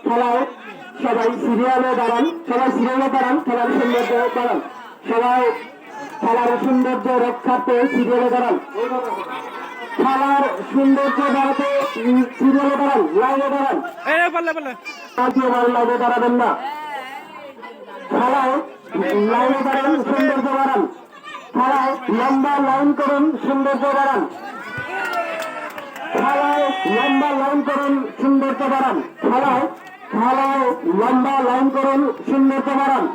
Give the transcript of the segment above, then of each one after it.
খেলায় সবাই সিরিয়ালে দাঁড়ান, সবাই সিরিয়ালে দাঁড়ান, খেলার সৌন্দর্য দাঁড়ান, সবাই খেলার সৌন্দর্য রক্ষার্থে সিরিয়ালে দাঁড়ান, খেলার সৌন্দর্য বাড়াতে সিরিয়ালে দাঁড়ান, লাইনে দাঁড়ান, লাইনে দাঁড়াবেন না, খেলায় লাইনে দাঁড়ান, সৌন্দর্য বাড়ান, খেলায় লম্বা লাইন করুন, সৌন্দর্য বাড়ান, খেলায় লম্বা লাইন করুন, সৌন্দর্য বাড়ান, খেলায় লম্বা লাইন করুন, সৌন্দর্য বাড়ান,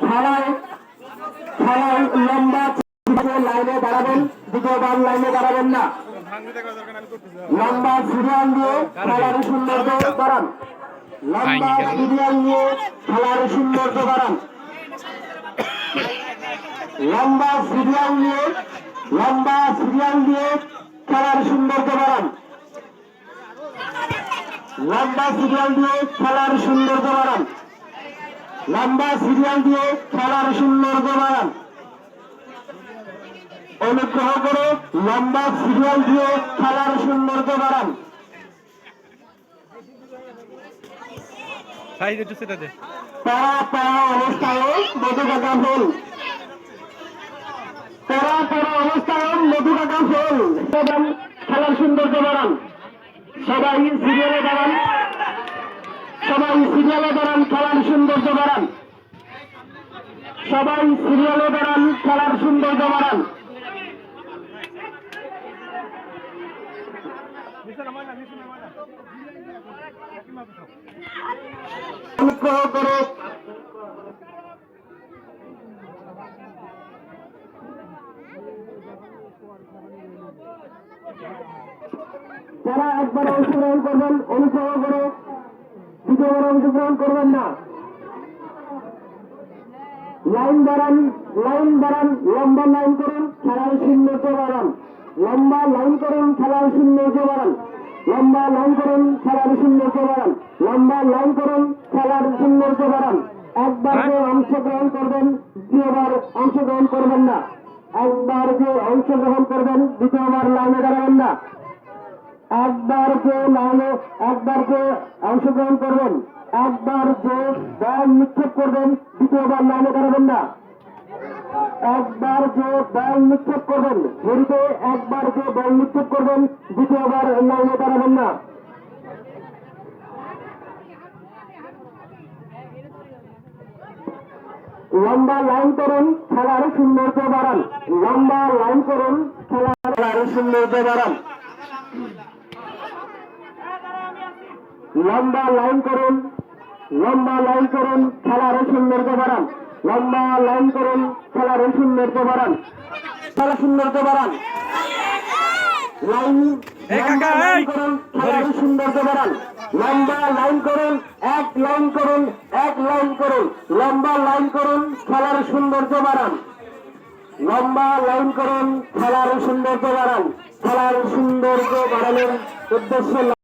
খেলায় লম্বা লাইনে দাঁড়াবেন, দ্বিতীয়বার লাইনে দাঁড়াবেন না, লম্বা সিরিয়াল দিয়ে খেলার সৌন্দর্য বাড়ান, লম্বা সিরিয়াল নিয়ে খেলার সৌন্দর্য বাড়ান, লম্বা সিরিয়াল দিয়ে খেলার সৌন্দর্য বাড়ান, লম্বা সিরিয়াল দিয়ে খেলার সৌন্দর্য বাড়ান, লম্বা সিরিয়াল দিয়ে খেলার সৌন্দর্য বাড়ান, অনুগ্রহ করে লম্বা সিরিয়াল দিয়ে খেলার সৌন্দর্য বাড়ান। অবস্থায় মধুকাকা ফুল, অবস্থায় মধুকাকা ফুল, খেলার সৌন্দর্য বাড়ান, সবাই সিরিয়ালে দাঁড়ান, সবাই সিরিয়ালে দাঁড়ান, খেলার সৌন্দর্য বাড়ান, সবাই সিরিয়ালে দাঁড়ান, খেলার সৌন্দর্য বাড়ান, অনুগ্রহ করে যারা একবার অংশগ্রহণ করবেন অনুগ্রহ করে দ্বিতীয়বার অংশগ্রহণ করবেন না, লাইন বাড়ান, লম্বা লাইন করুন, খেলার সৌন্দর্য বাড়ান, লম্বা লাইন করুন, খেলার সৌন্দর্য বাড়ান, লম্বা লাইন করুন, খেলার সৌন্দর্য বাড়ান, লম্বা লাইন করুন, খেলার সৌন্দর্য বাড়ান। একবার যে অংশগ্রহণ করবেন দ্বিতীয়বার অংশগ্রহণ করবেন না, একবার যে অংশগ্রহণ করবেন দ্বিতীয়বার লাইনে দাঁড়াবেন না, একবার যে অংশগ্রহণ করবেন, একবার যে বল নিক্ষেপ করবেন দ্বিতীয়বার লাইনে দাঁড়াবেন না, একবার যে বল নিক্ষেপ করবেন ঘড়িতে, একবার যে বল নিক্ষেপ করবেন দ্বিতীয়বার লাইনে দাঁড়াবেন না, লম্বা লাইন করুন, খেলার সৌন্দর্য বাড়ান, লম্বা লাইন করুন, খেলার সৌন্দর্য বাড়ান, লম্বা লাইন করুন, খেলার সৌন্দর্য বাড়ান, লম্বা লাইন করুন, খেলার সৌন্দর্য বাড়ান, খেলার সৌন্দর্য বাড়ান, লাইন করুন, খেলার সৌন্দর্য বাড়ান, লম্বা লাইন করুন, এক লাইন করুন, লম্বা লাইন করুন, খেলার সৌন্দর্য বাড়ান, লম্বা লাইন করুন, খেলার সৌন্দর্য বাড়ান, খেলার সৌন্দর্য বাড়ানোর উদ্দেশ্য